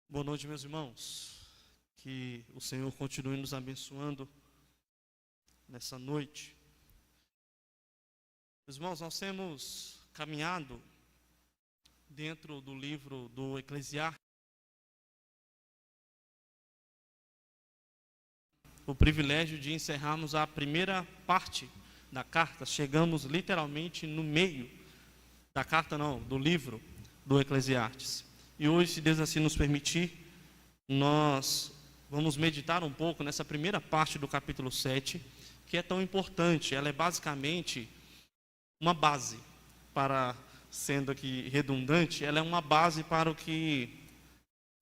Boa noite, meus irmãos. Que o Senhor continue nos abençoando nessa noite. Meus irmãos, nós temos caminhado dentro do livro do Eclesiastes. O privilégio de encerrarmos a primeira parte da carta. Chegamos literalmente no meio da carta, do livro do Eclesiastes. E hoje, se Deus assim nos permitir, nós vamos meditar um pouco nessa primeira parte do capítulo 7, que é tão importante. Ela é basicamente uma base, sendo aqui redundante, ela é uma base para o que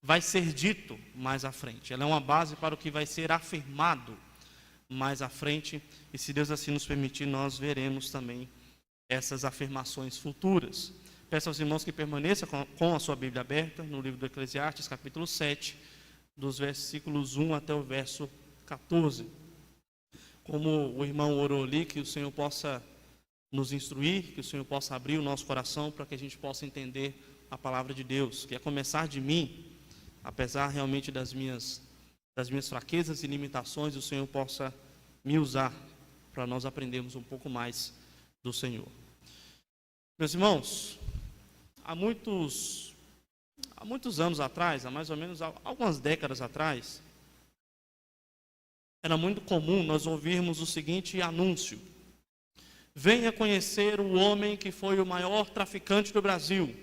vai ser dito mais à frente. Ela é uma base para o que vai ser afirmado mais à frente. E se Deus assim nos permitir, nós veremos também essas afirmações futuras. Peço aos irmãos que permaneçam com a sua Bíblia aberta no livro do Eclesiastes, capítulo 7, dos versículos 1 até o verso 14. Como o irmão orou ali, que o Senhor possa nos instruir, que o Senhor possa abrir o nosso coração para que a gente possa entender a palavra de Deus, que a começar de mim, apesar realmente das minhas fraquezas e limitações, o Senhor possa me usar para nós aprendermos um pouco mais do Senhor. Meus irmãos, há muitos anos atrás, há mais ou menos algumas décadas atrás, era muito comum nós ouvirmos o seguinte anúncio: venha conhecer o homem que foi o maior traficante do Brasil,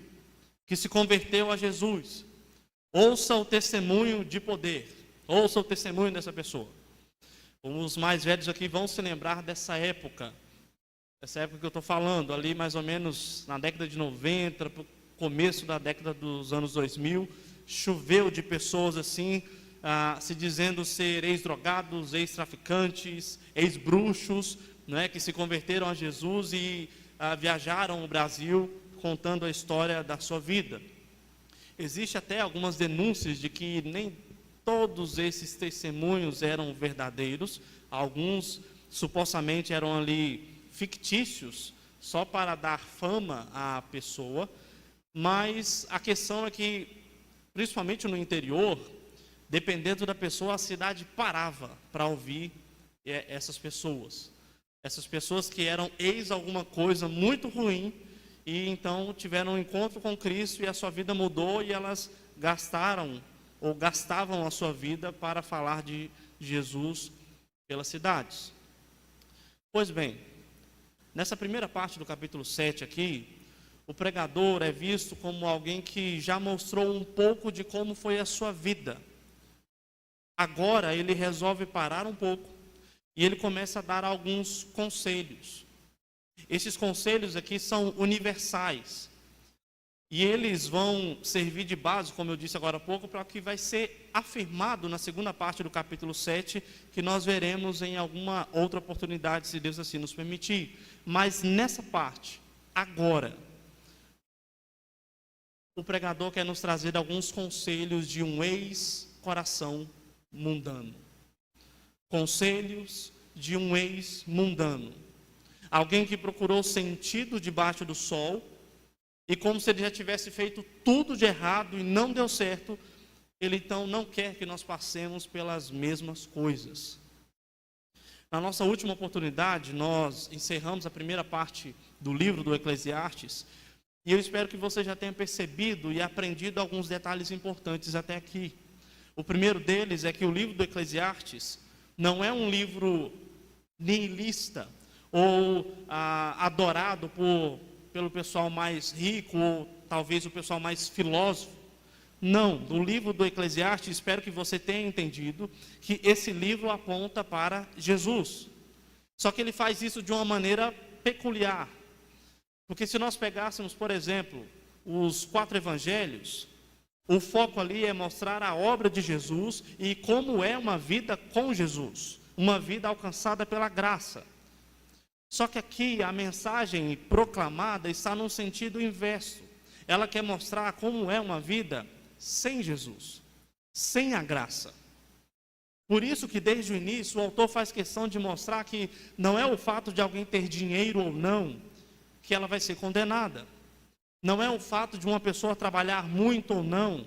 que se converteu a Jesus. Ouça o testemunho de poder, ouça o testemunho dessa pessoa. Os mais velhos aqui vão se lembrar dessa época que eu estou falando, ali mais ou menos na década de 90, para o começo da década dos anos 2000, choveu de pessoas assim, se dizendo ser ex-drogados, ex-traficantes, ex-bruxos, que se converteram a Jesus e viajaram o Brasil contando a história da sua vida. Existe até algumas denúncias de que nem todos esses testemunhos eram verdadeiros, alguns supostamente eram ali fictícios, só para dar fama à pessoa, mas a questão é que, principalmente no interior, dependendo da pessoa, a cidade parava para ouvir essas pessoas que eram ex alguma coisa muito ruim, e então tiveram um encontro com Cristo e a sua vida mudou, e elas gastavam a sua vida para falar de Jesus pelas cidades. Pois bem, nessa primeira parte do capítulo 7 aqui, o pregador é visto como alguém que já mostrou um pouco de como foi a sua vida. Agora ele resolve parar um pouco e ele começa a dar alguns conselhos. Esses conselhos aqui são universais e eles vão servir de base, como eu disse agora há pouco, para o que vai ser afirmado na segunda parte do capítulo 7, que nós veremos em alguma outra oportunidade, se Deus assim nos permitir. Mas nessa parte, agora, o pregador quer nos trazer alguns conselhos de um ex-coração mundano. Conselhos de um ex-mundano. Alguém que procurou sentido debaixo do sol, e como se ele já tivesse feito tudo de errado e não deu certo, ele então não quer que nós passemos pelas mesmas coisas. Na nossa última oportunidade, nós encerramos a primeira parte do livro do Eclesiastes, e eu espero que você já tenha percebido e aprendido alguns detalhes importantes até aqui. O primeiro deles é que o livro do Eclesiastes não é um livro nihilista ou adorado pelo pessoal mais rico ou talvez o pessoal mais filósofo. Não, no livro do Eclesiastes, espero que você tenha entendido que esse livro aponta para Jesus. Só que ele faz isso de uma maneira peculiar. Porque se nós pegássemos, por exemplo, os 4 evangelhos, o foco ali é mostrar a obra de Jesus e como é uma vida com Jesus, uma vida alcançada pela graça. Só que aqui a mensagem proclamada está num sentido inverso. Ela quer mostrar como é uma vida sem Jesus, sem a graça. Por isso que desde o início o autor faz questão de mostrar que não é o fato de alguém ter dinheiro ou não que ela vai ser condenada. Não é o fato de uma pessoa trabalhar muito ou não,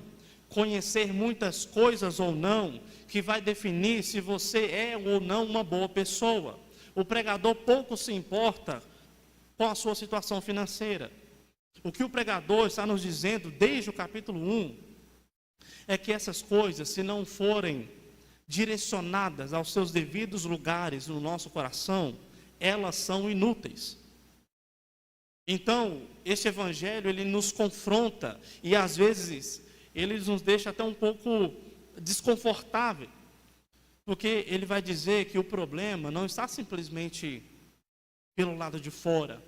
conhecer muitas coisas ou não, que vai definir se você é ou não uma boa pessoa. O pregador pouco se importa com a sua situação financeira. O que o pregador está nos dizendo desde o capítulo 1 é que essas coisas, se não forem direcionadas aos seus devidos lugares no nosso coração, elas são inúteis. Então, esse evangelho, ele nos confronta e às vezes ele nos deixa até um pouco desconfortável, porque ele vai dizer que o problema não está simplesmente pelo lado de fora,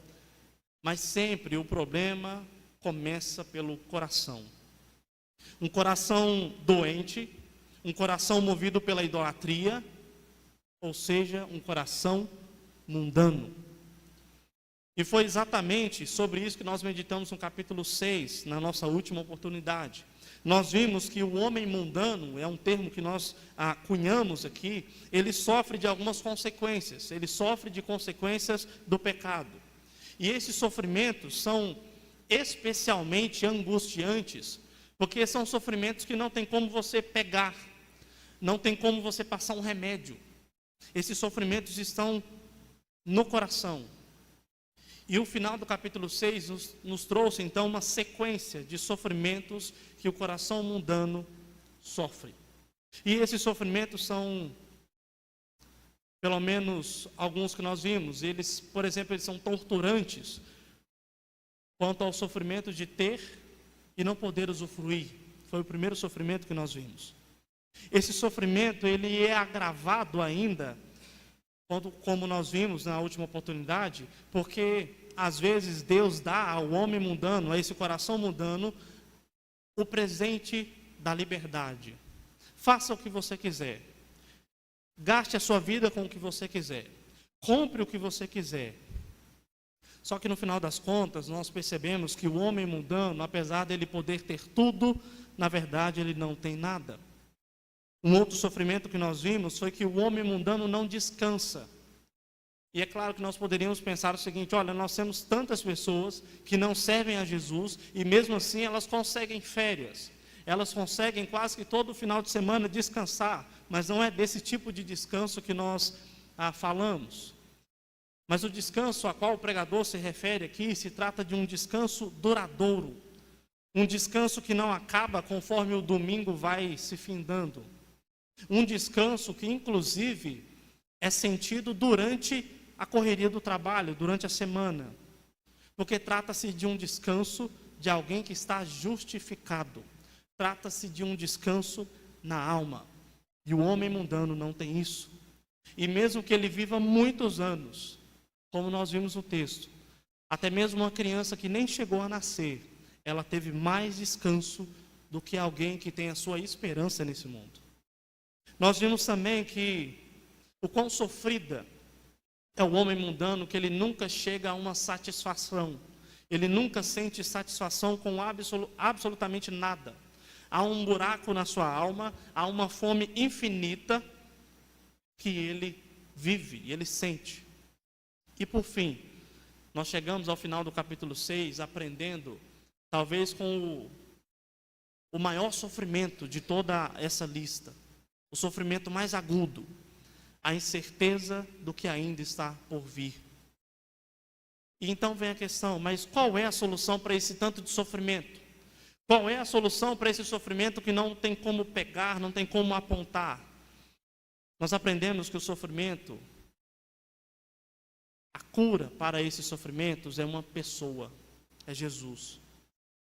mas sempre o problema começa pelo coração. Um coração doente, um coração movido pela idolatria, ou seja, um coração mundano. E foi exatamente sobre isso que nós meditamos no capítulo 6, na nossa última oportunidade. Nós vimos que o homem mundano, é um termo que nós cunhamos aqui, ele sofre de algumas consequências, ele sofre de consequências do pecado. E esses sofrimentos são especialmente angustiantes, porque são sofrimentos que não tem como você pegar, não tem como você passar um remédio. Esses sofrimentos estão no coração. E o final do capítulo 6 nos trouxe então uma sequência de sofrimentos que o coração mundano sofre. E esses sofrimentos são, pelo menos alguns que nós vimos, eles, por exemplo, eles são torturantes quanto ao sofrimento de ter e não poder usufruir. Foi o primeiro sofrimento que nós vimos. Esse sofrimento, ele é agravado ainda, como nós vimos na última oportunidade, porque às vezes Deus dá ao homem mundano, a esse coração mundano, o presente da liberdade. Faça o que você quiser. Gaste a sua vida com o que você quiser. Compre o que você quiser. Só que no final das contas, nós percebemos que o homem mundano, apesar dele poder ter tudo, na verdade ele não tem nada. Um outro sofrimento que nós vimos foi que o homem mundano não descansa. E é claro que nós poderíamos pensar o seguinte: olha, nós temos tantas pessoas que não servem a Jesus e mesmo assim elas conseguem férias. Elas conseguem quase que todo final de semana descansar, mas não é desse tipo de descanso que nós falamos. Mas o descanso a qual o pregador se refere aqui se trata de um descanso duradouro. Um descanso que não acaba conforme o domingo vai se findando. Um descanso que, inclusive, é sentido durante a correria do trabalho, durante a semana. Porque trata-se de um descanso de alguém que está justificado. Trata-se de um descanso na alma. E o homem mundano não tem isso. E mesmo que ele viva muitos anos, como nós vimos no texto, até mesmo uma criança que nem chegou a nascer, ela teve mais descanso do que alguém que tem a sua esperança nesse mundo. Nós vimos também que o quão sofrida é o homem mundano, que ele nunca chega a uma satisfação. Ele nunca sente satisfação com absolutamente nada. Há um buraco na sua alma, há uma fome infinita que ele vive e ele sente. E por fim, nós chegamos ao final do capítulo 6, aprendendo, talvez com o maior sofrimento de toda essa lista. O sofrimento mais agudo, a incerteza do que ainda está por vir. E então vem a questão, mas qual é a solução para esse tanto de sofrimento? Qual é a solução para esse sofrimento que não tem como pegar, não tem como apontar? Nós aprendemos que o sofrimento, a cura para esses sofrimentos é uma pessoa, é Jesus.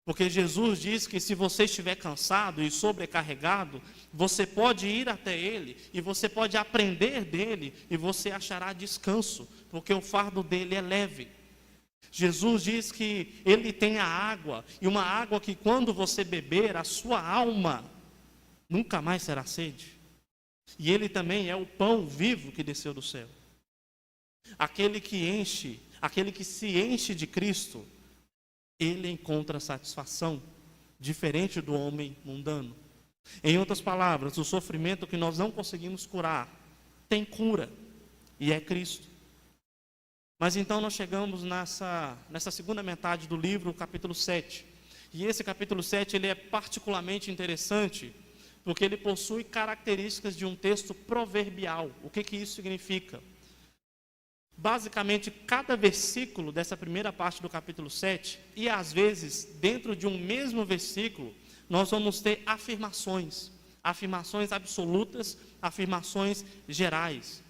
Porque Jesus diz que se você estiver cansado e sobrecarregado, você pode ir até Ele e você pode aprender dele e você achará descanso, porque o fardo dele é leve. Jesus diz que Ele tem a água, e uma água que quando você beber, a sua alma nunca mais será sede. E Ele também é o pão vivo que desceu do céu. Aquele que se enche de Cristo, ele encontra satisfação, diferente do homem mundano. Em outras palavras, o sofrimento que nós não conseguimos curar, tem cura, e é Cristo. Mas então nós chegamos nessa segunda metade do livro, capítulo 7, E esse capítulo 7 ele é particularmente interessante, porque ele possui características de um texto proverbial. O que isso significa? Basicamente, cada versículo dessa primeira parte do capítulo 7, e às vezes, dentro de um mesmo versículo, nós vamos ter afirmações absolutas, afirmações gerais.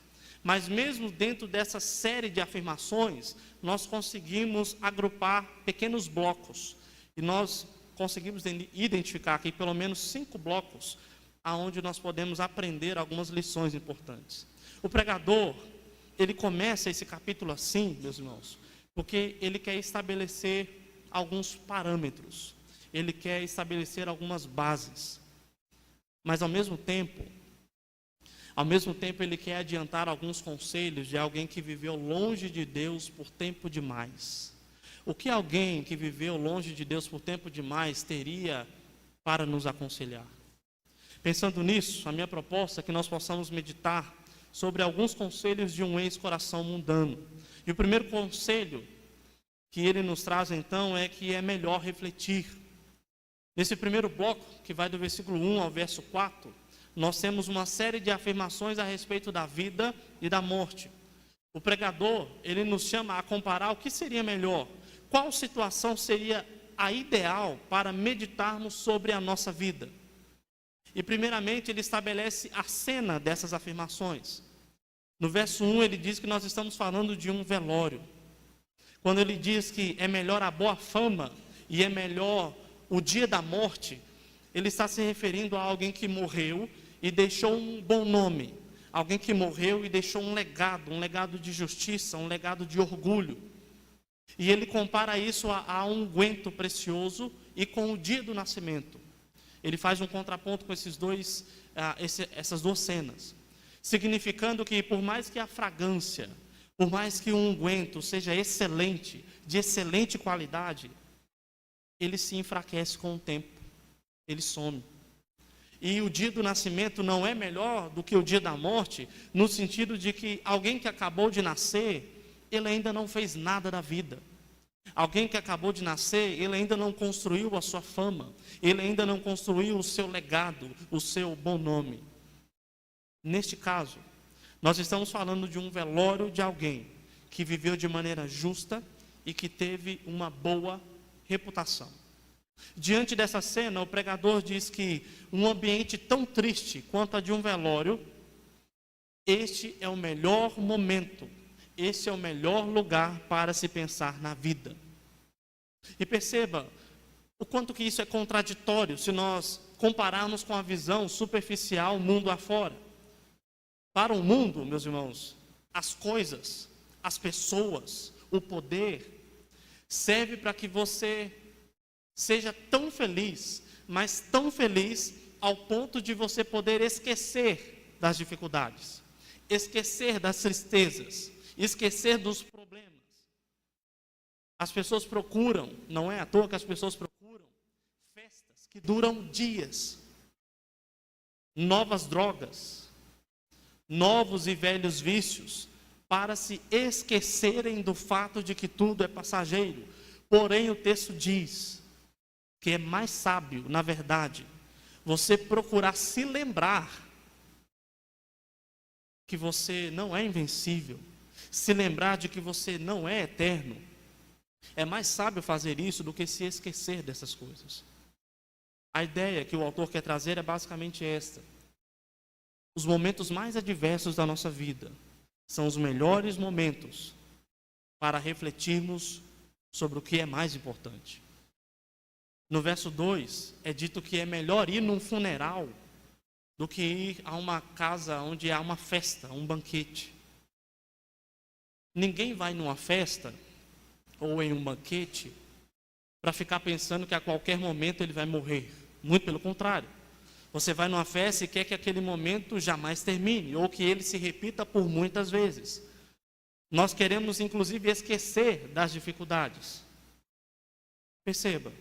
Mas mesmo dentro dessa série de afirmações, nós conseguimos agrupar pequenos blocos. E nós conseguimos identificar aqui pelo menos 5 blocos, aonde nós podemos aprender algumas lições importantes. O pregador, ele começa esse capítulo assim, meus irmãos, porque ele quer estabelecer alguns parâmetros, ele quer estabelecer algumas bases, mas ao mesmo tempo ele quer adiantar alguns conselhos de alguém que viveu longe de Deus por tempo demais. O que alguém que viveu longe de Deus por tempo demais teria para nos aconselhar? Pensando nisso, a minha proposta é que nós possamos meditar sobre alguns conselhos de um ex-coração mundano. E o primeiro conselho que ele nos traz então é que é melhor refletir. Nesse primeiro bloco, que vai do versículo 1 ao verso 4, nós temos uma série de afirmações a respeito da vida e da morte. O pregador, ele nos chama a comparar o que seria melhor, qual situação seria a ideal para meditarmos sobre a nossa vida. E primeiramente ele estabelece a cena dessas afirmações. No verso 1 ele diz que nós estamos falando de um velório. Quando ele diz que é melhor a boa fama e é melhor o dia da morte, ele está se referindo a alguém que morreu e deixou um bom nome. Alguém que morreu e deixou um legado de justiça, um legado de orgulho. E ele compara isso a um unguento precioso e com o dia do nascimento. Ele faz um contraponto com essas duas cenas, significando que por mais que a fragrância, por mais que o unguento seja excelente, de excelente qualidade, ele se enfraquece com o tempo, ele some. E o dia do nascimento não é melhor do que o dia da morte, no sentido de que alguém que acabou de nascer, ele ainda não fez nada da vida. Alguém que acabou de nascer, ele ainda não construiu a sua fama, ele ainda não construiu o seu legado, o seu bom nome. Neste caso, nós estamos falando de um velório de alguém que viveu de maneira justa e que teve uma boa reputação. Diante dessa cena, o pregador diz que um ambiente tão triste quanto a de um velório, este é o melhor momento, este é o melhor lugar para se pensar na vida. E perceba o quanto que isso é contraditório se nós compararmos com a visão superficial mundo afora. Para o mundo, meus irmãos, as coisas, as pessoas, o poder, serve para que você seja tão feliz, mas tão feliz ao ponto de você poder esquecer das dificuldades, esquecer das tristezas, esquecer dos problemas. As pessoas procuram, não é à toa que as pessoas procuram festas que duram dias, novas drogas, novos e velhos vícios, para se esquecerem do fato de que tudo é passageiro. Porém, o texto diz que é mais sábio, na verdade, você procurar se lembrar que você não é invencível, se lembrar de que você não é eterno. É mais sábio fazer isso do que se esquecer dessas coisas. A ideia que o autor quer trazer é basicamente esta: os momentos mais adversos da nossa vida são os melhores momentos para refletirmos sobre o que é mais importante. No verso 2, é dito que é melhor ir num funeral do que ir a uma casa onde há uma festa, um banquete. Ninguém vai numa festa ou em um banquete para ficar pensando que a qualquer momento ele vai morrer. Muito pelo contrário. Você vai numa festa e quer que aquele momento jamais termine, ou que ele se repita por muitas vezes. Nós queremos, inclusive, esquecer das dificuldades. Perceba,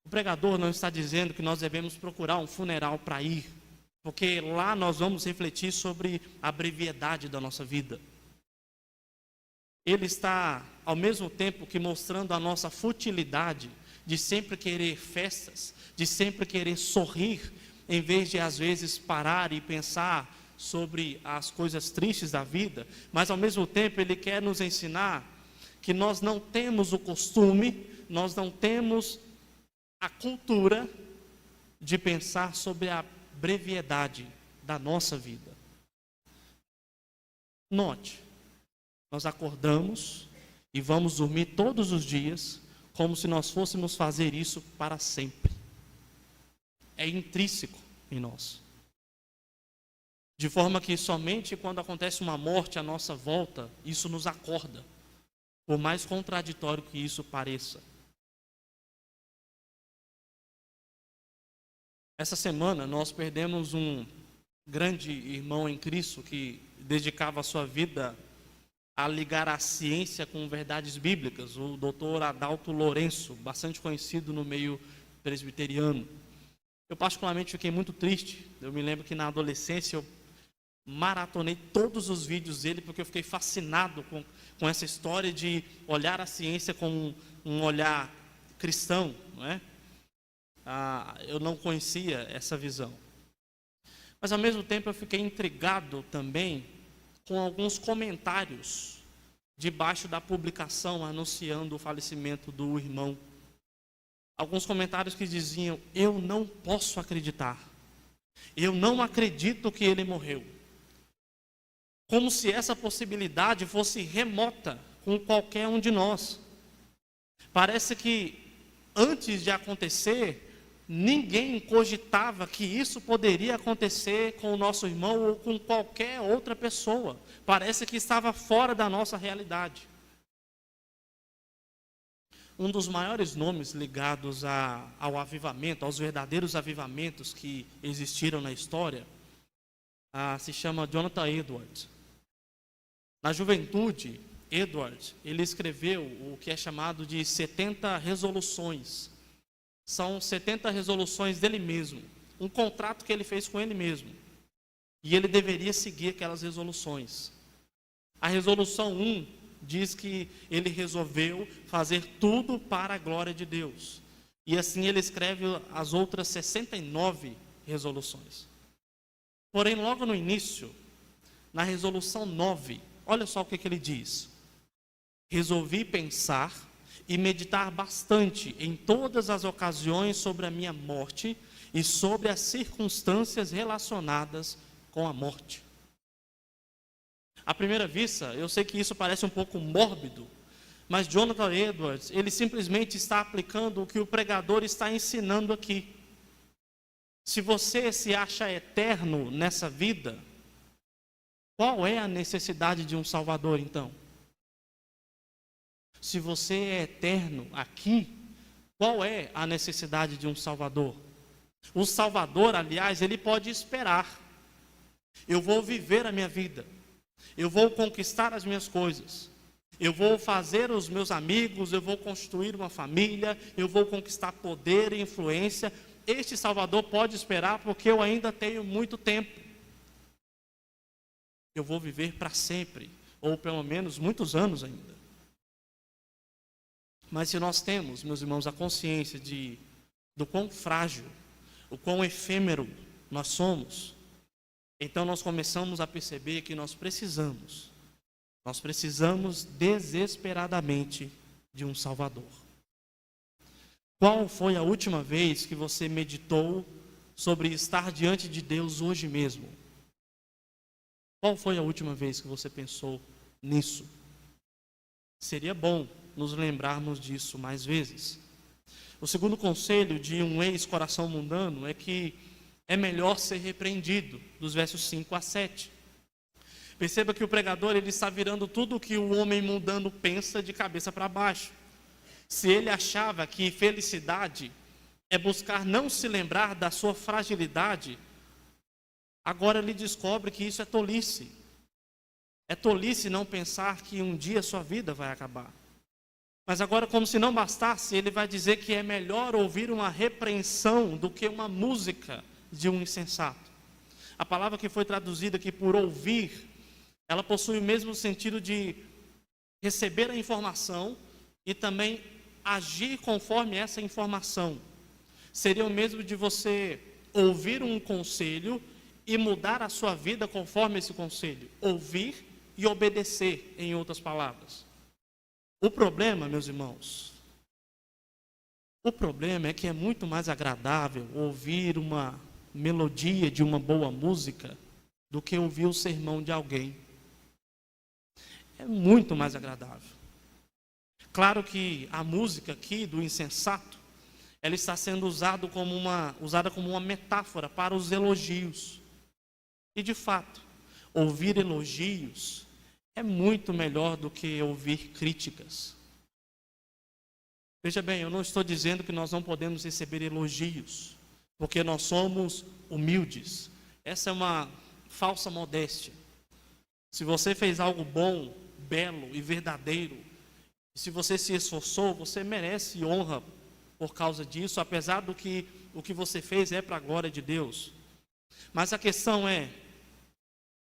o pregador não está dizendo que nós devemos procurar um funeral para ir, porque lá nós vamos refletir sobre a brevidade da nossa vida. Ele está, ao mesmo tempo que mostrando a nossa futilidade de sempre querer festas, de sempre querer sorrir, em vez de às vezes parar e pensar sobre as coisas tristes da vida, mas ao mesmo tempo Ele quer nos ensinar que nós não temos o costume, nós não temos a cultura de pensar sobre a brevidade da nossa vida. Note, nós acordamos e vamos dormir todos os dias como se nós fôssemos fazer isso para sempre. É intrínseco em nós. De forma que somente quando acontece uma morte à nossa volta, isso nos acorda, por mais contraditório que isso pareça. Essa semana nós perdemos um grande irmão em Cristo que dedicava a sua vida a ligar a ciência com verdades bíblicas, o Dr. Adalto Lourenço, bastante conhecido no meio presbiteriano. Eu particularmente fiquei muito triste. Eu me lembro que na adolescência eu maratonei todos os vídeos dele, porque eu fiquei fascinado com essa história de olhar a ciência com um olhar cristão, não é? Eu não conhecia essa visão. Mas ao mesmo tempo eu fiquei intrigado também com alguns comentários debaixo da publicação anunciando o falecimento do irmão. Alguns comentários que diziam: eu não posso acreditar, eu não acredito que ele morreu. Como se essa possibilidade fosse remota com qualquer um de nós. Parece que antes de acontecer, ninguém cogitava que isso poderia acontecer com o nosso irmão ou com qualquer outra pessoa. Parece que estava fora da nossa realidade. Um dos maiores nomes ligados ao avivamento, aos verdadeiros avivamentos que existiram na história, se chama Jonathan Edwards. Na juventude, Edwards, ele escreveu o que é chamado de 70 resoluções. São 70 resoluções dele mesmo, um contrato que ele fez com ele mesmo. E ele deveria seguir aquelas resoluções. A resolução 1 diz que ele resolveu fazer tudo para a glória de Deus. E assim ele escreve as outras 69 resoluções. Porém, logo no início, na resolução 9, olha só o que ele diz. Resolvi pensar e meditar bastante em todas as ocasiões sobre a minha morte e sobre as circunstâncias relacionadas com a morte. À primeira vista, eu sei que isso parece um pouco mórbido, mas Jonathan Edwards, ele simplesmente está aplicando o que o pregador está ensinando aqui. Se você se acha eterno nessa vida, qual é a necessidade de um Salvador então? Se você é eterno aqui, qual é a necessidade de um Salvador? O Salvador, aliás, ele pode esperar. Eu vou viver a minha vida. Eu vou conquistar as minhas coisas. Eu vou fazer os meus amigos, eu vou construir uma família, eu vou conquistar poder e influência. Este Salvador pode esperar porque eu ainda tenho muito tempo. Eu vou viver para sempre, ou pelo menos muitos anos ainda. Mas se nós temos, meus irmãos, a consciência do quão frágil, o quão efêmero nós somos, então nós começamos a perceber que nós precisamos desesperadamente de um Salvador. Qual foi a última vez que você meditou sobre estar diante de Deus hoje mesmo? Qual foi a última vez que você pensou nisso? Seria bom nos lembrarmos disso mais vezes. O segundo conselho de um ex-coração mundano é que é melhor ser repreendido, dos versos 5 a 7. Perceba que o pregador ele está virando tudo o que o homem mundano pensa de cabeça para baixo. Se ele achava que felicidade é buscar não se lembrar da sua fragilidade, agora ele descobre que isso é tolice. É tolice não pensar que um dia sua vida vai acabar. Mas agora, como se não bastasse, ele vai dizer que é melhor ouvir uma repreensão do que uma música de um insensato. A palavra que foi traduzida aqui por ouvir, ela possui o mesmo sentido de receber a informação e também agir conforme essa informação. Seria o mesmo de você ouvir um conselho e mudar a sua vida conforme esse conselho. Ouvir e obedecer, em outras palavras. O problema, meus irmãos, o problema é que é muito mais agradável ouvir uma melodia de uma boa música do que ouvir o sermão de alguém. É muito mais agradável. Claro que a música aqui do insensato, ela está sendo usada como uma metáfora para os elogios. E de fato, ouvir elogios é muito melhor do que ouvir críticas. Veja bem, eu não estou dizendo que nós não podemos receber elogios, porque nós somos humildes. Essa é uma falsa modéstia. Se você fez algo bom, belo e verdadeiro, e se você se esforçou, você merece honra por causa disso, apesar do que o que você fez é para a glória de Deus. Mas a questão é,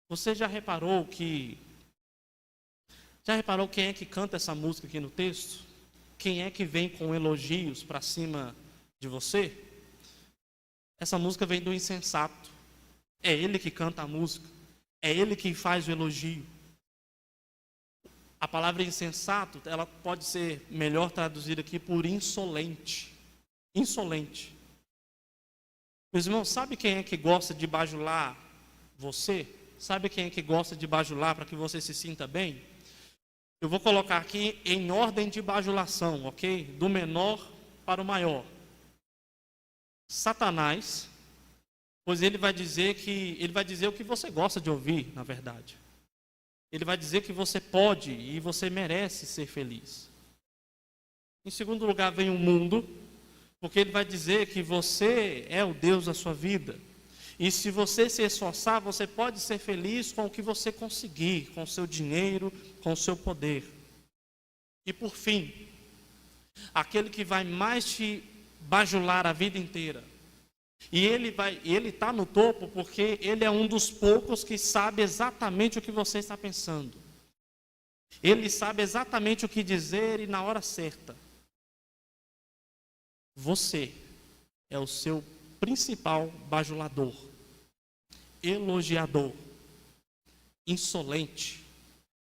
você já reparou quem é que canta essa música aqui no texto? Quem é que vem com elogios para cima de você? Essa música vem do insensato. É ele que canta a música. É ele que faz o elogio. A palavra insensato, ela pode ser melhor traduzida aqui por insolente. Insolente. Meus irmãos, sabe quem é que gosta de bajular você? Sabe quem é que gosta de bajular para que você se sinta bem? Eu vou colocar aqui em ordem de bajulação, ok? Do menor para o maior. Satanás, pois ele vai dizer o que você gosta de ouvir, na verdade. Ele vai dizer que você pode e você merece ser feliz. Em segundo lugar vem o mundo, porque ele vai dizer que você é o Deus da sua vida. E se você se esforçar, você pode ser feliz com o que você conseguir, com o seu dinheiro, com o seu poder. E por fim, aquele que vai mais te bajular a vida inteira. E ele está no topo porque ele é um dos poucos que sabe exatamente o que você está pensando. Ele sabe exatamente o que dizer e na hora certa. Você é o seu principal bajulador, elogiador, insolente,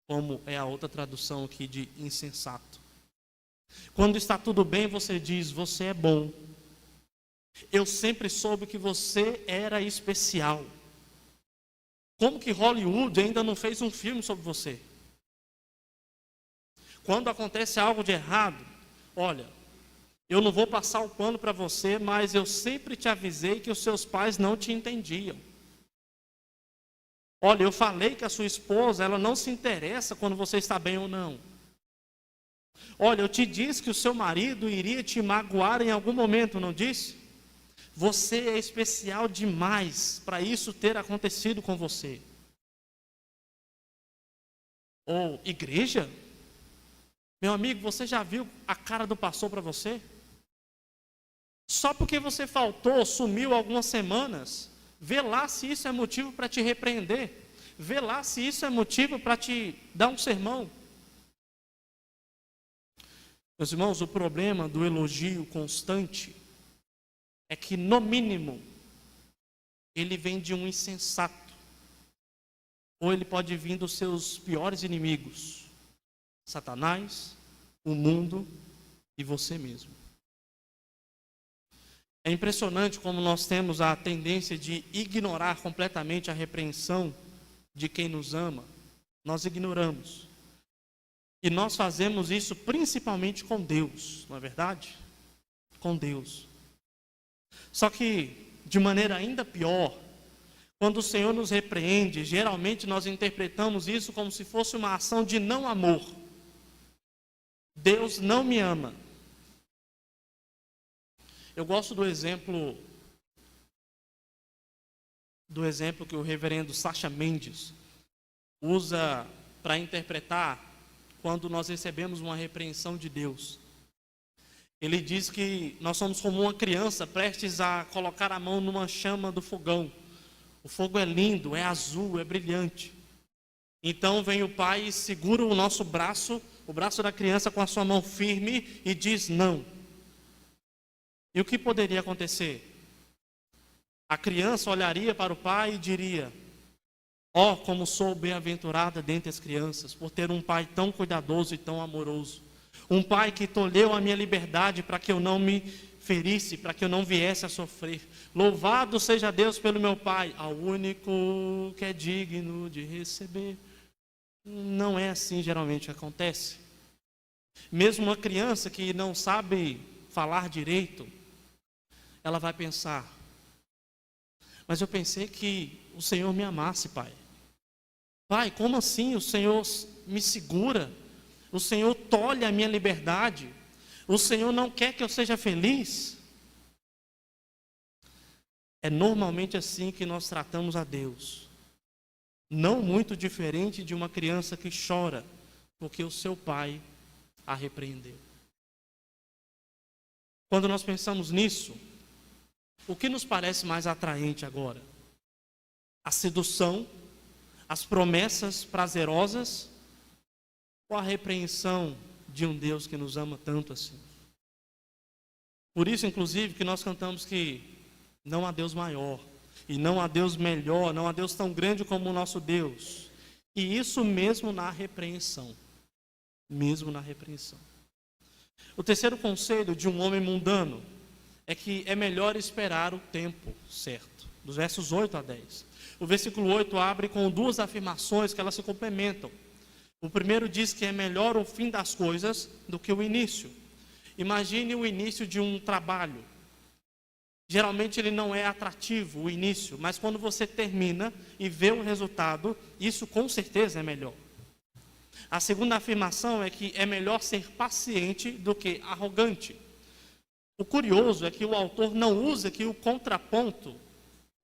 como é a outra tradução aqui de insensato. Quando está tudo bem, você diz, você é bom. Eu sempre soube que você era especial. Como que Hollywood ainda não fez um filme sobre você? Quando acontece algo de errado, olha, eu não vou passar o pano para você, mas eu sempre te avisei que os seus pais não te entendiam. Olha, eu falei que a sua esposa, ela não se interessa quando você está bem ou não. Olha, eu te disse que o seu marido iria te magoar em algum momento, não disse? Você é especial demais para isso ter acontecido com você. Ou, igreja? Meu amigo, você já viu a cara do pastor para você? Só porque você faltou, sumiu algumas semanas, vê lá se isso é motivo para te repreender. Vê lá se isso é motivo para te dar um sermão. Meus irmãos, o problema do elogio constante é que, no mínimo, ele vem de um insensato. Ou ele pode vir dos seus piores inimigos. Satanás, o mundo e você mesmo. É impressionante como nós temos a tendência de ignorar completamente a repreensão de quem nos ama. Nós ignoramos. E nós fazemos isso principalmente com Deus, não é verdade? Com Deus. Só que, de maneira ainda pior, quando o Senhor nos repreende, geralmente nós interpretamos isso como se fosse uma ação de não amor. Deus não me ama. Eu gosto do exemplo que o reverendo Sacha Mendes usa para interpretar quando nós recebemos uma repreensão de Deus. Ele diz que nós somos como uma criança prestes a colocar a mão numa chama do fogão. O fogo é lindo, é azul, é brilhante. Então vem o pai e segura o nosso braço, o braço da criança com a sua mão firme e diz não. E o que poderia acontecer? A criança olharia para o pai e diria: ó, como sou bem-aventurada dentre as crianças, por ter um pai tão cuidadoso e tão amoroso. Um pai que tolheu a minha liberdade para que eu não me ferisse, para que eu não viesse a sofrer. Louvado seja Deus pelo meu pai, ao único que é digno de receber. Não é assim geralmente que acontece. Mesmo uma criança que não sabe falar direito, ela vai pensar: mas eu pensei que o Senhor me amasse, pai. Pai, como assim? O Senhor me segura, o Senhor tolhe a minha liberdade, o Senhor não quer que eu seja feliz. É normalmente assim que nós tratamos a Deus. Não muito diferente de uma criança que chora porque o seu pai a repreendeu. Quando nós pensamos nisso, o que nos parece mais atraente agora? A sedução, as promessas prazerosas ou a repreensão de um Deus que nos ama tanto assim? Por isso, inclusive, que nós cantamos que não há Deus maior, e não há Deus melhor, não há Deus tão grande como o nosso Deus. E isso mesmo na repreensão. Mesmo na repreensão. O terceiro conselho de um homem mundano é que é melhor esperar o tempo certo. Dos versos 8 a 10. O versículo 8 abre com duas afirmações que elas se complementam. O primeiro diz que é melhor o fim das coisas do que o início. Imagine o início de um trabalho. Geralmente ele não é atrativo, o início, mas quando você termina e vê o resultado, isso com certeza é melhor. A segunda afirmação é que é melhor ser paciente do que arrogante. O curioso é que o autor não usa aqui o contraponto,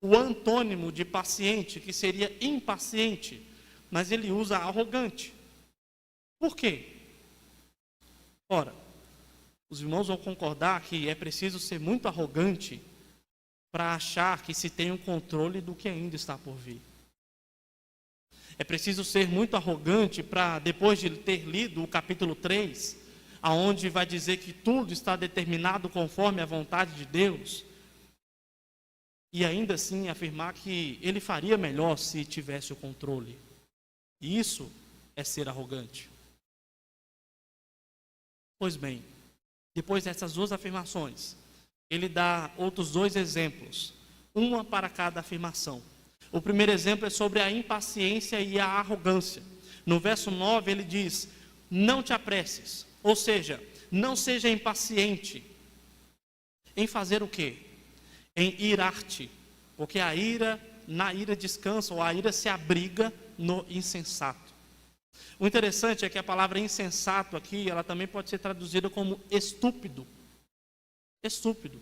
o antônimo de paciente, que seria impaciente, mas ele usa arrogante. Por quê? Ora, os irmãos vão concordar que é preciso ser muito arrogante para achar que se tem um controle do que ainda está por vir. É preciso ser muito arrogante para, depois de ter lido o capítulo 3, aonde vai dizer que tudo está determinado conforme a vontade de Deus, e ainda assim afirmar que ele faria melhor se tivesse o controle. E isso é ser arrogante. Pois bem, depois dessas duas afirmações, ele dá outros dois exemplos, uma para cada afirmação. O primeiro exemplo é sobre a impaciência e a arrogância. No verso 9 ele diz: não te apresses, ou seja, não seja impaciente. Em fazer o quê? Em irar-te, porque na ira descansa, ou a ira se abriga no insensato. O interessante é que a palavra insensato aqui, ela também pode ser traduzida como estúpido. Estúpido.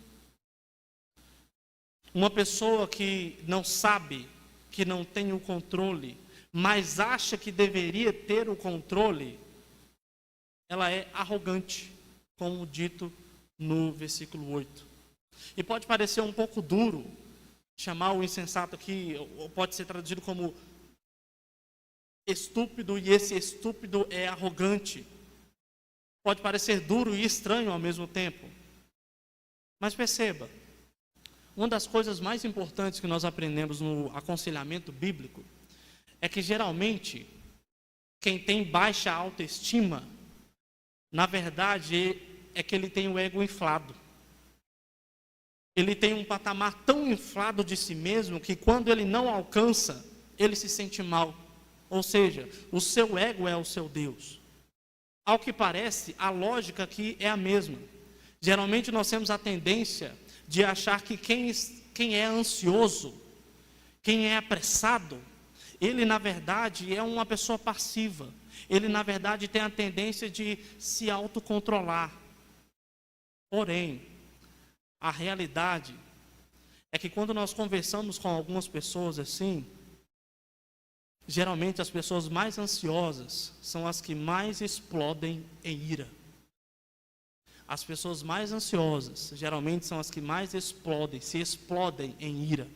Uma pessoa que não sabe, que não tem o controle, mas acha que deveria ter o controle, ela é arrogante, como dito no versículo 8. E pode parecer um pouco duro chamar o insensato aqui, ou pode ser traduzido como estúpido, e esse estúpido é arrogante. Pode parecer duro e estranho ao mesmo tempo. Mas perceba, uma das coisas mais importantes que nós aprendemos no aconselhamento bíblico é que geralmente quem tem baixa autoestima, na verdade, é que ele tem o ego inflado. Ele tem um patamar tão inflado de si mesmo que quando ele não alcança, ele se sente mal. Ou seja, o seu ego é o seu Deus. Ao que parece, a lógica aqui é a mesma. Geralmente nós temos a tendência de achar que quem é ansioso, quem é apressado, ele na verdade é uma pessoa passiva. Ele na verdade tem a tendência de se autocontrolar. Porém, a realidade é que quando nós conversamos com algumas pessoas assim, geralmente as pessoas mais ansiosas são as que mais explodem em ira. As pessoas mais ansiosas geralmente são as que mais se explodem em ira.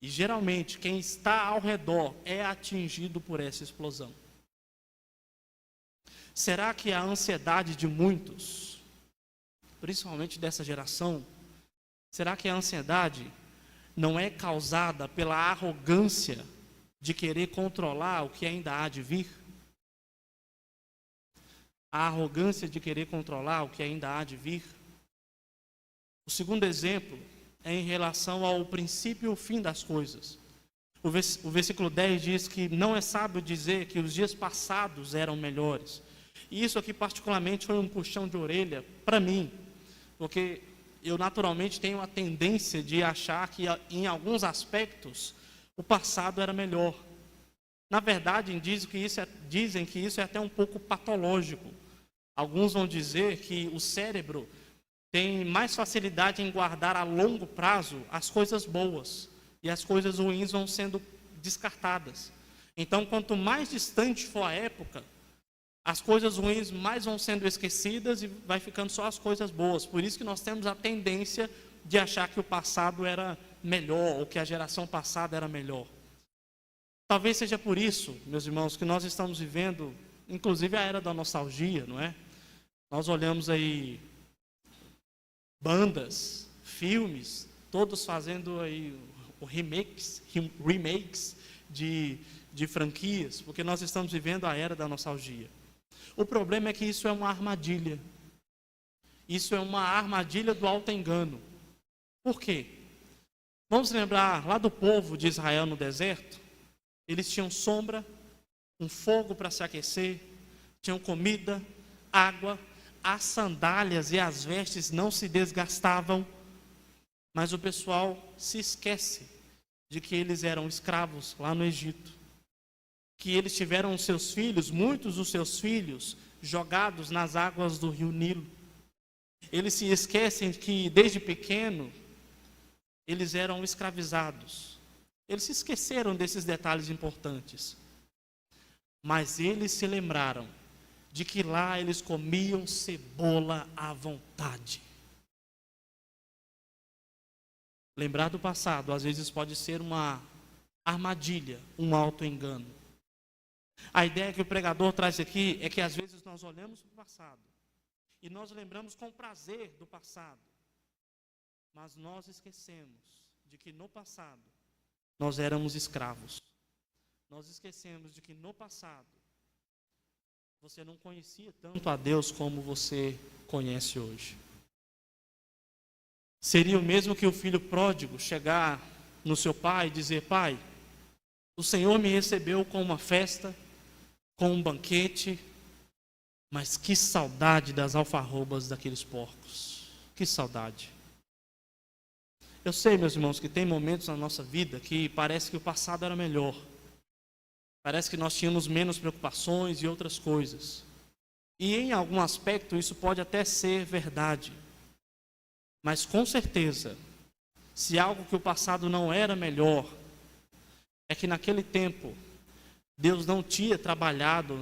E geralmente quem está ao redor é atingido por essa explosão. Será que a ansiedade de muitos, principalmente dessa geração, será que a ansiedade não é causada pela arrogância de querer controlar o que ainda há de vir? A arrogância de querer controlar o que ainda há de vir. O segundo exemplo é em relação ao princípio e o fim das coisas. O versículo 10 diz que não é sábio dizer que os dias passados eram melhores. E isso aqui particularmente foi um puxão de orelha para mim, porque eu naturalmente tenho a tendência de achar que em alguns aspectos o passado era melhor. Na verdade, dizem que isso é até um pouco patológico. Alguns vão dizer que o cérebro tem mais facilidade em guardar a longo prazo as coisas boas, e as coisas ruins vão sendo descartadas. Então, quanto mais distante for a época, as coisas ruins mais vão sendo esquecidas e vai ficando só as coisas boas. Por isso que nós temos a tendência de achar que o passado era melhor, ou que a geração passada era melhor. Talvez seja por isso, meus irmãos, que nós estamos vivendo, inclusive a era da nostalgia, não é? Nós olhamos aí bandas, filmes, todos fazendo aí remakes de franquias, porque nós estamos vivendo a era da nostalgia. O problema é que isso é uma armadilha. Isso é uma armadilha do auto-engano. Por quê? Vamos lembrar lá do povo de Israel no deserto? Eles tinham sombra, um fogo para se aquecer, tinham comida, água, as sandálias e as vestes não se desgastavam, mas o pessoal se esquece de que eles eram escravos lá no Egito, que eles tiveram os seus filhos, muitos dos seus filhos, jogados nas águas do rio Nilo. Eles se esquecem que desde pequeno eles eram escravizados. Eles se esqueceram desses detalhes importantes, mas eles se lembraram de que lá eles comiam cebola à vontade. Lembrar do passado, às vezes, pode ser uma armadilha, um auto-engano. A ideia que o pregador traz aqui é que, às vezes, nós olhamos para o passado e nós lembramos com prazer do passado, mas nós esquecemos de que no passado nós éramos escravos. Nós esquecemos de que no passado você não conhecia tanto a Deus como você conhece hoje. Seria o mesmo que o filho pródigo chegar no seu pai e dizer: pai, o Senhor me recebeu com uma festa, com um banquete, mas que saudade das alfarrobas daqueles porcos. Que saudade. Eu sei, meus irmãos, que tem momentos na nossa vida que parece que o passado era melhor. Parece que nós tínhamos menos preocupações e outras coisas. E em algum aspecto isso pode até ser verdade. Mas com certeza, se algo que o passado não era melhor, é que naquele tempo Deus não tinha trabalhado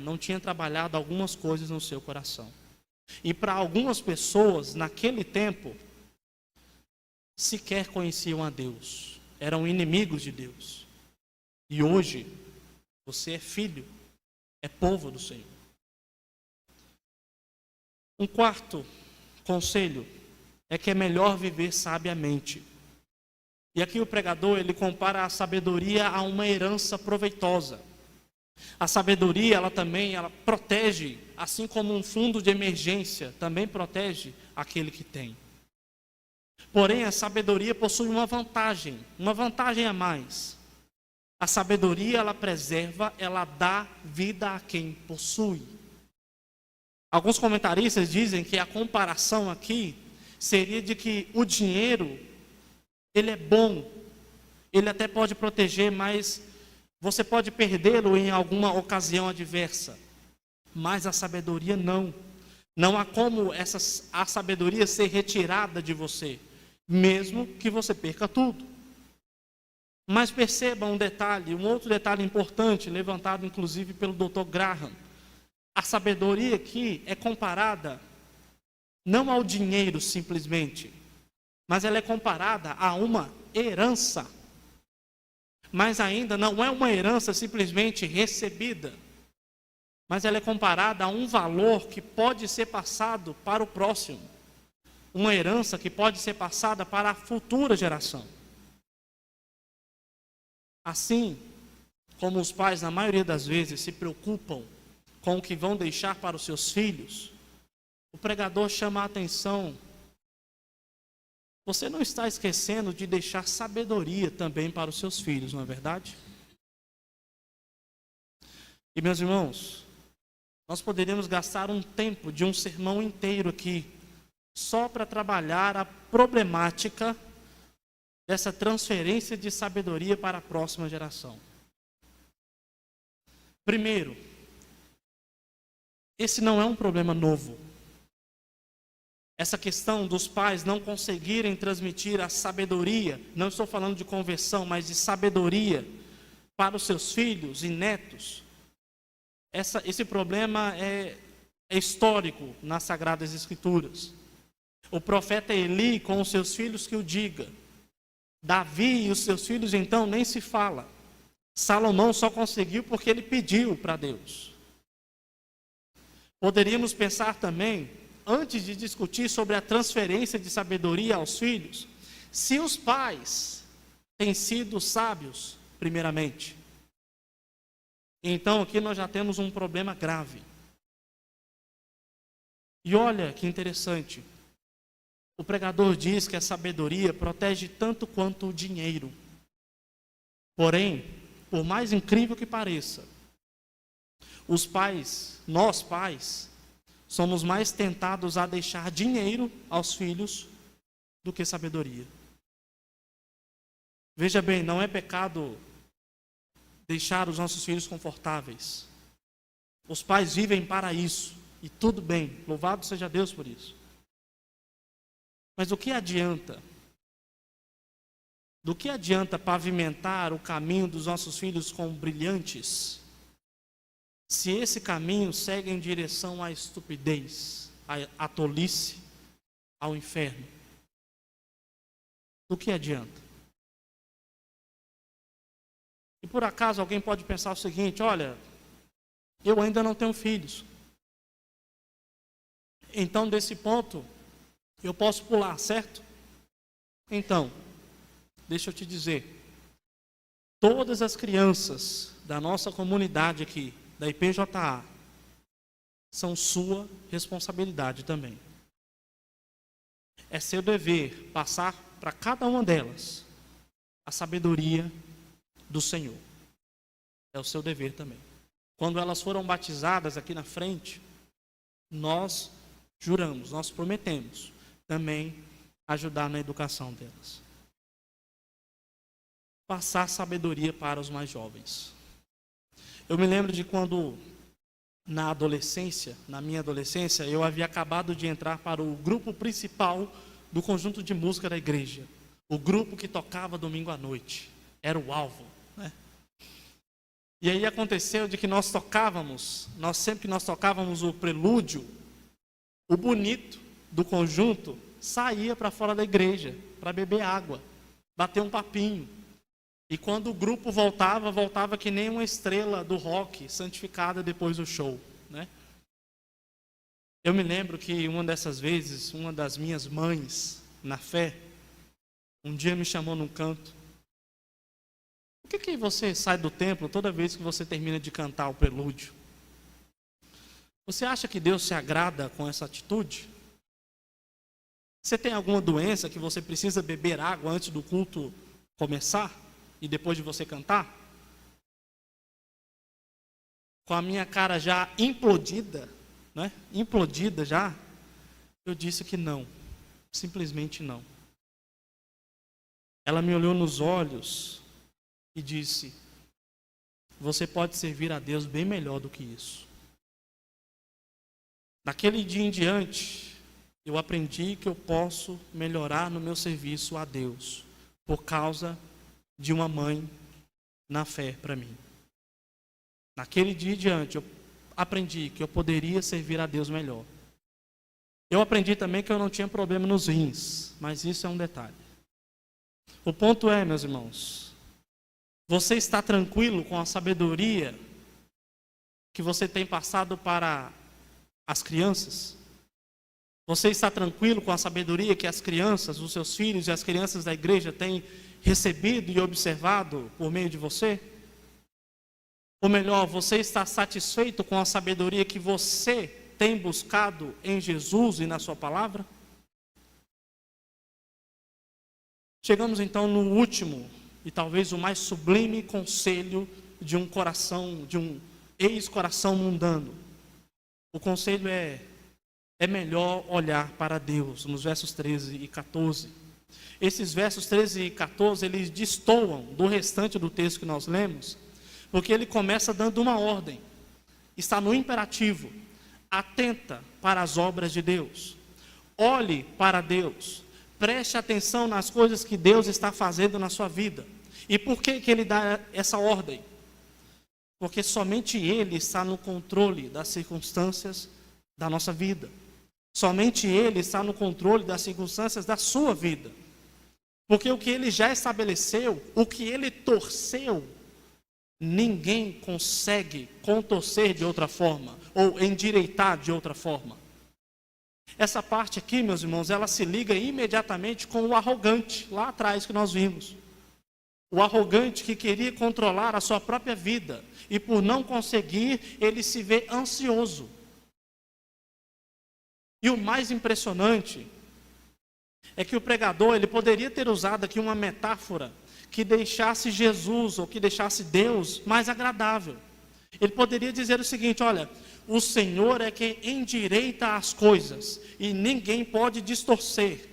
algumas coisas no seu coração. E para algumas pessoas, naquele tempo, sequer conheciam a Deus. Eram inimigos de Deus. E hoje, você é filho, é povo do Senhor. Um quarto conselho é que é melhor viver sabiamente. E aqui o pregador, ele compara a sabedoria a uma herança proveitosa. A sabedoria, ela protege, assim como um fundo de emergência também protege aquele que tem. Porém, a sabedoria possui uma vantagem a mais. A sabedoria, ela preserva, ela dá vida a quem possui. Alguns comentaristas dizem que a comparação aqui seria de que o dinheiro, ele é bom, ele até pode proteger, mas você pode perdê-lo em alguma ocasião adversa. Mas a sabedoria não. Não há como a sabedoria ser retirada de você, mesmo que você perca tudo. Mas perceba um outro detalhe importante, levantado inclusive pelo Dr. Graham. A sabedoria aqui é comparada não ao dinheiro simplesmente, mas ela é comparada a uma herança. Mas ainda não é uma herança simplesmente recebida, mas ela é comparada a um valor que pode ser passado para o próximo, uma herança que pode ser passada para a futura geração. Assim como os pais, na maioria das vezes, se preocupam com o que vão deixar para os seus filhos, o pregador chama a atenção: você não está esquecendo de deixar sabedoria também para os seus filhos, não é verdade? E, meus irmãos, nós poderíamos gastar um tempo de um sermão inteiro aqui só para trabalhar a problemática dessa transferência de sabedoria para a próxima geração. Primeiro, esse não é um problema novo. Essa questão dos pais não conseguirem transmitir a sabedoria, não estou falando de conversão, mas de sabedoria para os seus filhos e netos. Esse problema é histórico nas Sagradas Escrituras. O profeta Eli com os seus filhos que o diga. Davi e os seus filhos então nem se fala. Salomão só conseguiu porque ele pediu para Deus. Poderíamos pensar também, antes de discutir sobre a transferência de sabedoria aos filhos, se os pais têm sido sábios, primeiramente. Então aqui nós já temos um problema grave. E olha que interessante. O pregador diz que a sabedoria protege tanto quanto o dinheiro. Porém, por mais incrível que pareça, os pais, nós pais, somos mais tentados a deixar dinheiro aos filhos do que sabedoria. Veja bem, não é pecado deixar os nossos filhos confortáveis. Os pais vivem para isso, e tudo bem, louvado seja Deus por isso. Mas do que adianta? Do que adianta pavimentar o caminho dos nossos filhos com brilhantes, se esse caminho segue em direção à estupidez, à tolice, ao inferno? Do que adianta? E por acaso alguém pode pensar o seguinte: olha, eu ainda não tenho filhos, então desse ponto eu posso pular, certo? Então, deixa eu te dizer, todas as crianças da nossa comunidade aqui, da IPJA, são sua responsabilidade também. É seu dever passar para cada uma delas a sabedoria do Senhor. É o seu dever também. Quando elas foram batizadas aqui na frente, nós juramos, nós prometemos também ajudar na educação delas. Passar sabedoria para os mais jovens. Eu me lembro de quando, na minha adolescência, eu havia acabado de entrar para o grupo principal do conjunto de música da igreja. O grupo que tocava domingo à noite. Era o alvo, né? E aí aconteceu de que sempre que nós tocávamos o prelúdio, o bonito do conjunto saía para fora da igreja para beber água, bater um papinho. E quando o grupo voltava que nem uma estrela do rock santificada depois do show, né? Eu me lembro que uma dessas vezes, uma das minhas mães na fé, um dia me chamou num canto. Por que você sai do templo toda vez que você termina de cantar o prelúdio? Você acha que Deus se agrada com essa atitude? Você tem alguma doença que você precisa beber água antes do culto começar e depois de você cantar? Com a minha cara já implodida, né? Implodida já, eu disse que não, simplesmente não. Ela me olhou nos olhos e disse: você pode servir a Deus bem melhor do que isso. Daquele dia em diante, eu aprendi que eu posso melhorar no meu serviço a Deus por causa de uma mãe na fé para mim. Naquele dia em diante, eu aprendi que eu poderia servir a Deus melhor. Eu aprendi também que eu não tinha problema nos rins, mas isso é um detalhe. O ponto é, meus irmãos, você está tranquilo com a sabedoria que você tem passado para as crianças? Você está tranquilo com a sabedoria que as crianças, os seus filhos e as crianças da igreja têm recebido e observado por meio de você? Ou melhor, você está satisfeito com a sabedoria que você tem buscado em Jesus e na sua palavra? Chegamos então no último e talvez o mais sublime conselho de um coração, de um ex-coração mundano. O conselho é melhor olhar para Deus, nos versos 13 e 14. Esses versos 13 e 14, eles destoam do restante do texto que nós lemos, porque ele começa dando uma ordem. Está no imperativo: atenta para as obras de Deus. Olhe para Deus. Preste atenção nas coisas que Deus está fazendo na sua vida. E por que ele dá essa ordem? Porque somente Ele está no controle das circunstâncias da nossa vida. Somente Ele está no controle das circunstâncias da sua vida. Porque o que Ele já estabeleceu, o que Ele torceu, ninguém consegue contorcer de outra forma, ou endireitar de outra forma. Essa parte aqui, meus irmãos, ela se liga imediatamente com o arrogante, lá atrás que nós vimos. O arrogante que queria controlar a sua própria vida, e por não conseguir, ele se vê ansioso. E o mais impressionante é que o pregador, ele poderia ter usado aqui uma metáfora que deixasse Jesus, ou que deixasse Deus mais agradável. Ele poderia dizer o seguinte: olha, o Senhor é quem endireita as coisas, e ninguém pode distorcer.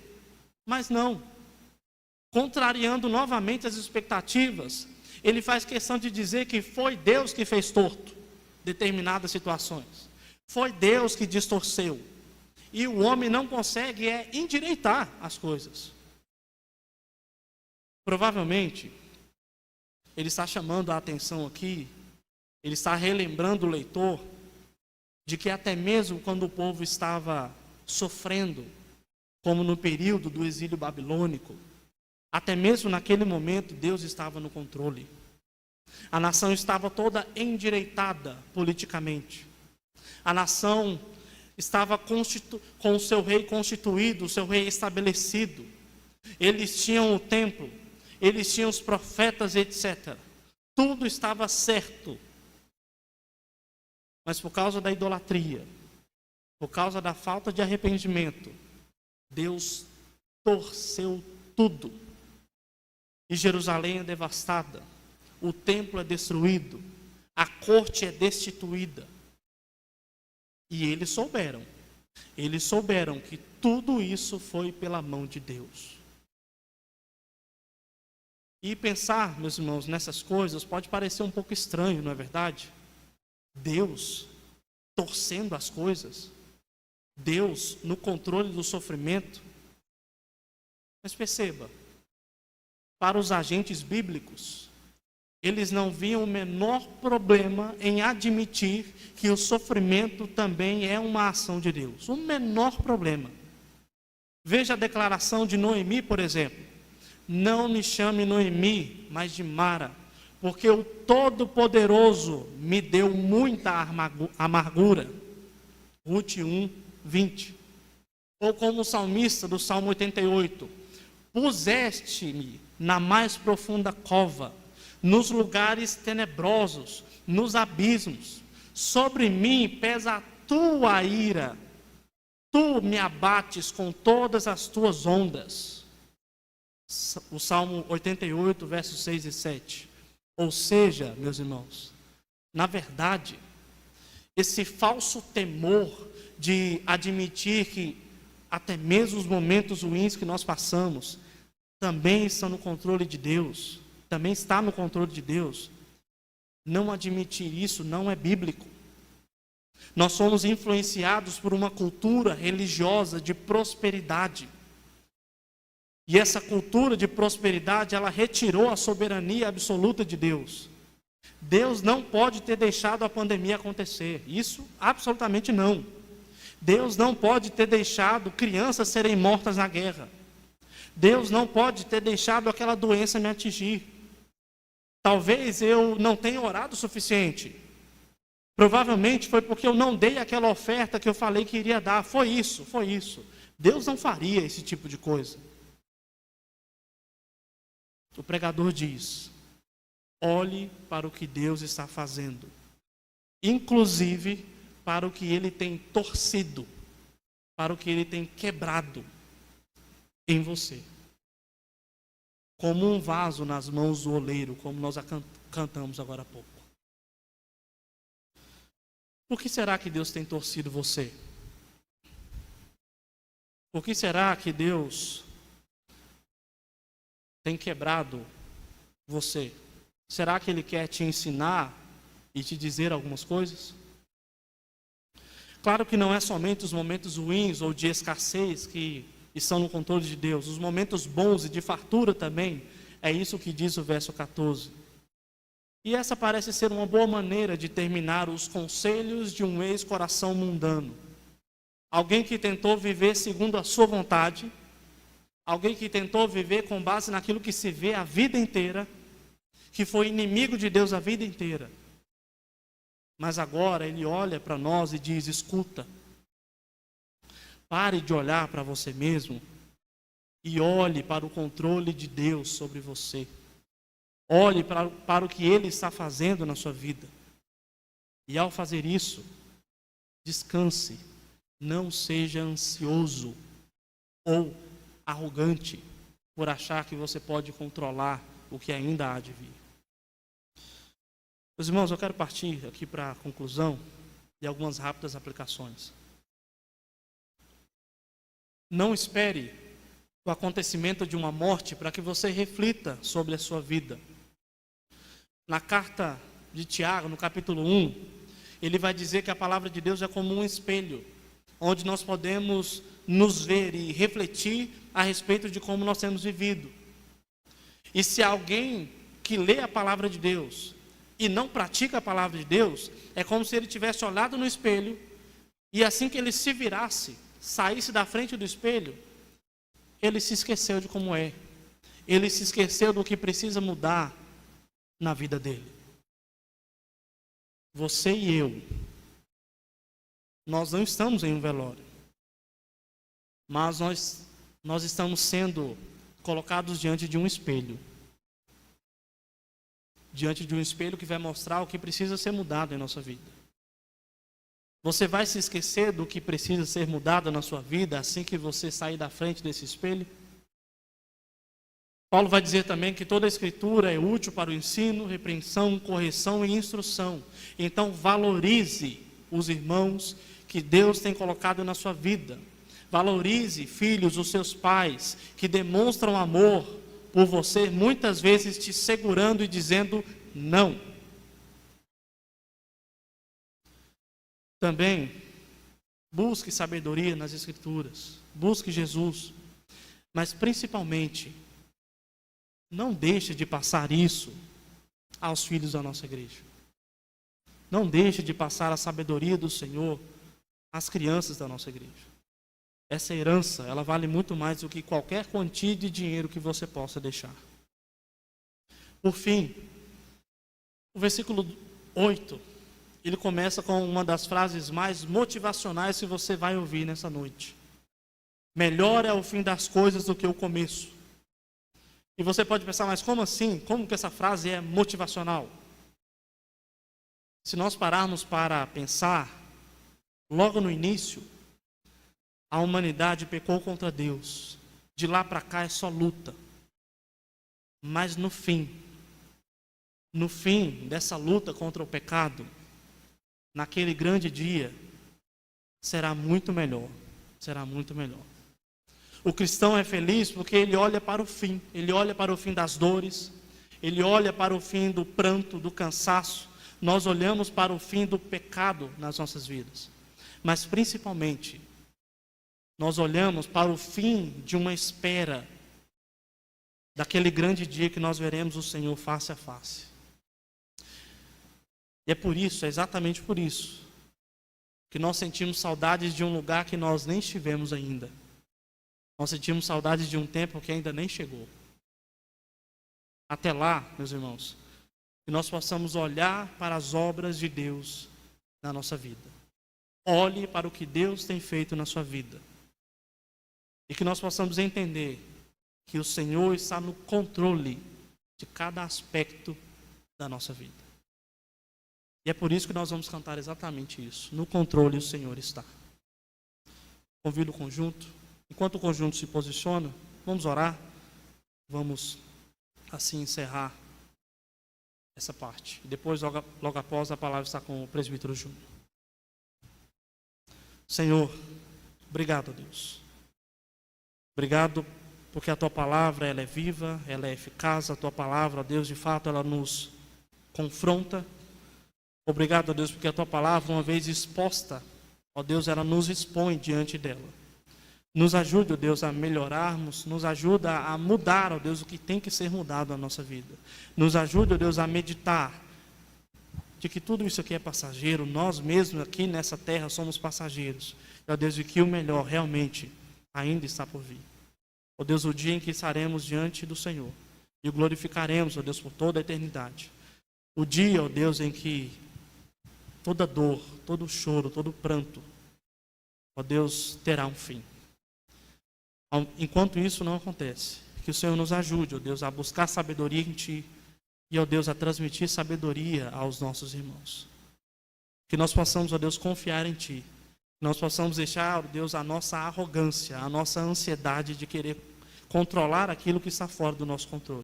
Mas não. Contrariando novamente as expectativas, ele faz questão de dizer que foi Deus que fez torto determinadas situações. Foi Deus que distorceu. E o homem não consegue endireitar as coisas. Provavelmente, ele está chamando a atenção aqui, ele está relembrando o leitor de que até mesmo quando o povo estava sofrendo, como no período do exílio babilônico, até mesmo naquele momento Deus estava no controle. A nação estava toda endireitada politicamente. A nação estava com o seu rei constituído, o seu rei estabelecido. Eles tinham o templo, eles tinham os profetas, etc. Tudo estava certo. Mas por causa da idolatria, por causa da falta de arrependimento, Deus torceu tudo. E Jerusalém é devastada, o templo é destruído, a corte é destituída. E eles souberam que tudo isso foi pela mão de Deus. E pensar, meus irmãos, nessas coisas pode parecer um pouco estranho, não é verdade? Deus torcendo as coisas, Deus no controle do sofrimento. Mas perceba, para os agentes bíblicos, eles não viam o menor problema em admitir que o sofrimento também é uma ação de Deus. O menor problema. Veja a declaração de Noemi, por exemplo. Não me chame Noemi, mas de Mara, porque o Todo-Poderoso me deu muita amargura. Ruth 1, 20. Ou como o salmista do Salmo 88. Puseste-me na mais profunda cova, nos lugares tenebrosos, nos abismos. Sobre mim pesa a tua ira. Tu me abates com todas as tuas ondas. O Salmo 88, versos 6 e 7. Ou seja, meus irmãos, na verdade, esse falso temor de admitir que até mesmo os momentos ruins que nós passamos também estão no controle de Deus, também está no controle de Deus. Não admitir isso não é bíblico. Nós somos influenciados por uma cultura religiosa de prosperidade. E essa cultura de prosperidade, ela retirou a soberania absoluta de Deus. Deus não pode ter deixado a pandemia acontecer. Isso, absolutamente não. Deus não pode ter deixado crianças serem mortas na guerra. Deus não pode ter deixado aquela doença me atingir. Talvez eu não tenha orado o suficiente. Provavelmente foi porque eu não dei aquela oferta que eu falei que iria dar. Foi isso, foi isso. Deus não faria esse tipo de coisa. O pregador diz: olhe para o que Deus está fazendo, inclusive para o que Ele tem torcido, para o que Ele tem quebrado em você. Como um vaso nas mãos do oleiro, como nós cantamos agora há pouco. Por que será que Deus tem torcido você? Por que será que Deus tem quebrado você? Será que Ele quer te ensinar e te dizer algumas coisas? Claro que não é somente os momentos ruins ou de escassez que estão no controle de Deus. Os momentos bons e de fartura também. É isso que diz o verso 14. E essa parece ser uma boa maneira de terminar os conselhos de um ex-coração mundano. Alguém que tentou viver segundo a sua vontade, alguém que tentou viver com base naquilo que se vê a vida inteira, que foi inimigo de Deus a vida inteira. Mas agora ele olha para nós e diz: escuta, pare de olhar para você mesmo e olhe para o controle de Deus sobre você. Olhe para o que Ele está fazendo na sua vida. E ao fazer isso, descanse. Não seja ansioso ou arrogante por achar que você pode controlar o que ainda há de vir. Meus irmãos, eu quero partir aqui para a conclusão de algumas rápidas aplicações. Não espere o acontecimento de uma morte para que você reflita sobre a sua vida. Na carta de Tiago, no capítulo 1, ele vai dizer que a palavra de Deus é como um espelho, onde nós podemos nos ver e refletir a respeito de como nós temos vivido. E se alguém que lê a palavra de Deus e não pratica a palavra de Deus, é como se ele tivesse olhado no espelho e assim que ele se virasse, saísse da frente do espelho, ele se esqueceu de como é. Ele se esqueceu do que precisa mudar na vida dele. Você e eu, nós não estamos em um velório, mas nós estamos sendo colocados diante de um espelho. Diante de um espelho que vai mostrar o que precisa ser mudado em nossa vida. Você vai se esquecer do que precisa ser mudado na sua vida assim que você sair da frente desse espelho? Paulo vai dizer também que toda a escritura é útil para o ensino, repreensão, correção e instrução. Então valorize os irmãos que Deus tem colocado na sua vida. Valorize, filhos, os seus pais, que demonstram amor por você, muitas vezes te segurando e dizendo não. Também, busque sabedoria nas Escrituras, busque Jesus, mas principalmente, não deixe de passar isso aos filhos da nossa igreja. Não deixe de passar a sabedoria do Senhor às crianças da nossa igreja. Essa herança, ela vale muito mais do que qualquer quantia de dinheiro que você possa deixar. Por fim, o versículo 8, ele começa com uma das frases mais motivacionais que você vai ouvir nessa noite. Melhor é o fim das coisas do que o começo. E você pode pensar, mas como assim? Como que essa frase é motivacional? Se nós pararmos para pensar, logo no início, a humanidade pecou contra Deus. De lá para cá é só luta. Mas no fim dessa luta contra o pecado, naquele grande dia, será muito melhor. Será muito melhor. O cristão é feliz porque ele olha para o fim. Ele olha para o fim das dores. Ele olha para o fim do pranto, do cansaço. Nós olhamos para o fim do pecado nas nossas vidas. Mas principalmente, nós olhamos para o fim de uma espera daquele grande dia que nós veremos o Senhor face a face. E é por isso, é exatamente por isso, que nós sentimos saudades de um lugar que nós nem estivemos ainda. Nós sentimos saudades de um tempo que ainda nem chegou. Até lá, meus irmãos, que nós possamos olhar para as obras de Deus na nossa vida. Olhe para o que Deus tem feito na sua vida. E que nós possamos entender que o Senhor está no controle de cada aspecto da nossa vida. E é por isso que nós vamos cantar exatamente isso. No controle o Senhor está. Convido o conjunto. Enquanto o conjunto se posiciona, vamos orar. Vamos assim encerrar essa parte. E depois, logo após, a palavra está com o presbítero Júnior. Senhor, obrigado, Deus. Obrigado porque a Tua palavra ela é viva, ela é eficaz. A Tua palavra, Deus, de fato, ela nos confronta. Obrigado, Deus, porque a Tua palavra, uma vez exposta, ó Deus, ela nos expõe diante dela. Nos ajude, ó Deus, a melhorarmos, nos ajuda a mudar, ó Deus, o que tem que ser mudado na nossa vida. Nos ajude, ó Deus, a meditar de que tudo isso aqui é passageiro, nós mesmos aqui nessa terra somos passageiros. E, ó Deus, de que o melhor realmente ainda está por vir. Ó Deus, o dia em que estaremos diante do Senhor e o glorificaremos, ó Deus, por toda a eternidade. O dia, ó Deus, em que toda dor, todo choro, todo pranto, ó Deus, terá um fim. Enquanto isso não acontece, que o Senhor nos ajude, ó Deus, a buscar sabedoria em Ti e, ó Deus, a transmitir sabedoria aos nossos irmãos. Que nós possamos, ó Deus, confiar em Ti. Que nós possamos deixar, ó Deus, a nossa arrogância, a nossa ansiedade de querer controlar aquilo que está fora do nosso controle.